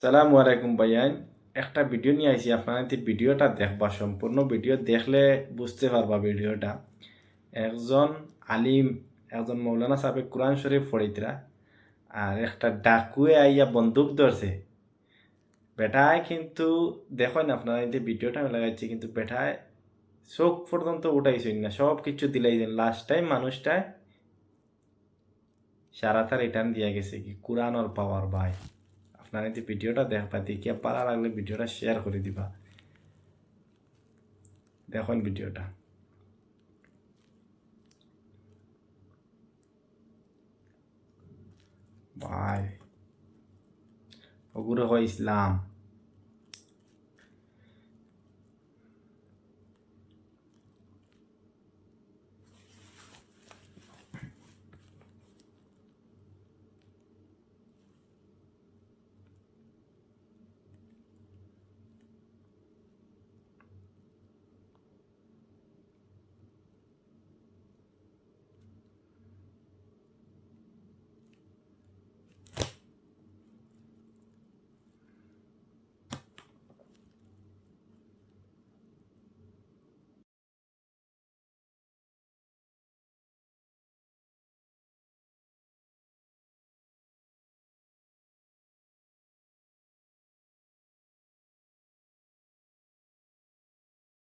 সালামু আলাইকুম ভাইয়ান। একটা ভিডিও নিয়ে আইছি, আপনারা এই ভিডিওটা দেখবা, সম্পূর্ণ ভিডিও দেখলে বুঝতে পারবা ভিডিওটা। একজন আলিম, একজন মৌলানা সাহেব কোরআন শরীফ পড়িতরা, আর একটা ডাকুয়ে আইয়া বন্দুক ধরছে। বেটায় কিন্তু দেখেন আপনারা এই ভিডিওটা আমি লাগাইছি, কিন্তু বেটায় চোখ পর্যন্ত উঠাইছেন না, সব কিছু দিলাইছেন। লাস্ট টাইম মানুষটায় সারাটা রিটার্ন দিয়া গেছে কি কোরআন পাওয়ার ভাই। আপনারা এই ভিডিওটা দেখবা, দেখিয়া ভালো লাগলে ভিডিওটা শেয়ার করে দিবা। দেখুন ভিডিওটা ভাই, ওগুলো হয় ইসলাম।